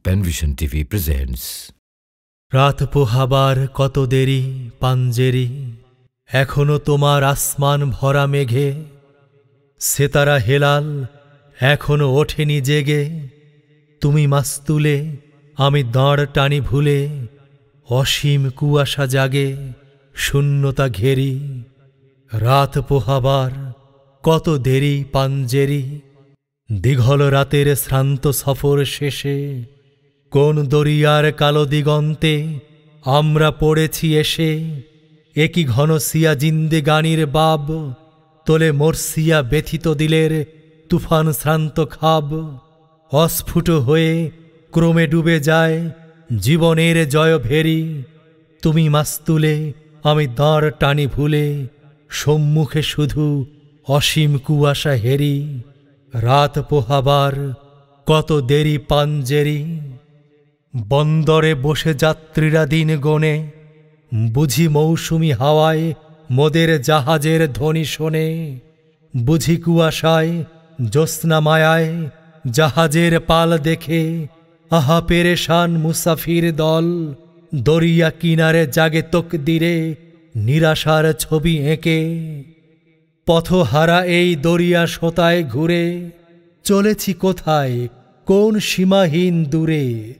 Penvision TV presents রাত পোহাবার কত দেরি পাঞ্জেরি, এখনো তোমার আসমান ভরা মেঘে। সেতারা হেলাল এখনো ওঠেনি জেগে। তুমি মাস্তুলে আমি দাঁড় টানি ভুলে। অসীম কুয়াশা জাগে শূন্যতা ঘেরি। রাত পোহাবার কত দেরি পাঞ্জেরি। দীঘল রাতের শ্রান্ত সফর শেষে কোন দরিয়ার কালো দিগন্তে আমরা পড়েছি এসে। একই ঘন সিয়া জিন্দেগানির বাব তোলে মরসিয়া ব্যথিত দিলের তুফান শ্রান্ত খাব। অস্ফুট হয়ে ক্রমে ডুবে যায় জীবনের জয় ভেরি। তুমি মাস্তুলে আমি দাঁড় টানি ভুলে। সম্মুখে শুধু অসীম কুয়াশা হেরি। রাত পোহাবার কত দেরি পাঞ্জেরি। বন্দরে বসে যাত্রীরা দিন গোনে, বুঝি মৌসুমি হাওয়ায় মোদের জাহাজের ধ্বনি শোনে। বুঝি কুয়াশায় জ্যোৎস্না মায়ায় জাহাজের পাল দেখে আহা পেরেশান মুসাফির দল। দরিয়া কিনারে জাগে তকদিরে নিরাশার ছবি এঁকে। পথহারা এই দরিয়া সোতায় ঘুরে চলেছি কোথায় কোন সীমাহীন দূরে।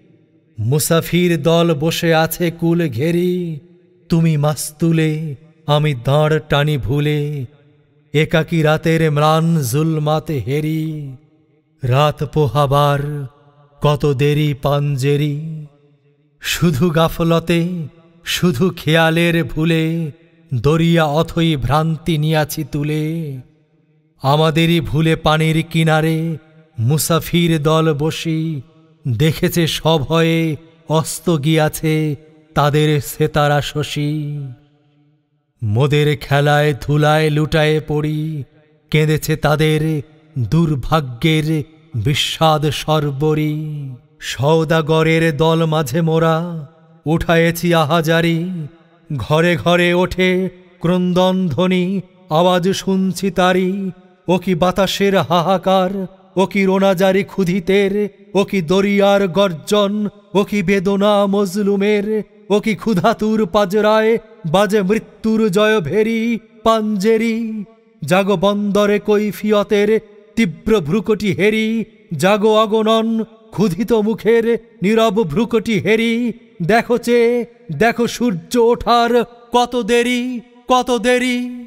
মুসাফির দল বসে আছে কুল ঘেরি। তুমি মাস্তুলে আমি দাঁড় টানি ভুলে। একাকী রাতের ম্লান জুলমাতে হেরি। রাত পোহাবার কত দেরি পাঞ্জেরি। শুধু গাফলতে শুধু খেয়ালের ভুলে দরিয়া অথই ভ্রান্তি নিয়াছি তুলে। আমাদেরই ভুলে পানির কিনারে মুসাফির দল বসি। দেখেছে সভয়ে অস্ত গিয়াছে তাদের সেতারা শশী। মোদের খেলায় ধুলায় লুটায়ে পড়ি কেঁদেছে তাদের দুর্ভাগ্যের বিস্বাদ সর্বরি। সওদাগরের দল মাঝে মোরা উঠায়েছি আহাজারি। ঘরে ঘরে ওঠে ক্রন্দন ধ্বনি আওয়াজ শুনছি তারি। ও কি বাতাসের হাহাকার, ও কি রোনাজারি ক্ষুধিতের, ও কি দরিয়ার গর্জন, ও কি বেদনা মজলুমের। ও কি ক্ষুধাতুর পাজরায় বাজে মৃত্যুর জয় ভেরি পাঞ্জেরি। জাগো বন্দরে কৈফিয়তের তীব্র ভ্রুকটি হেরি। জাগো অগণন ক্ষুধিত মুখের নীরব ভ্রুকটি হেরি। দেখো চেয়ে দেখো সূর্য ওঠার কত দেরি কত দেরি।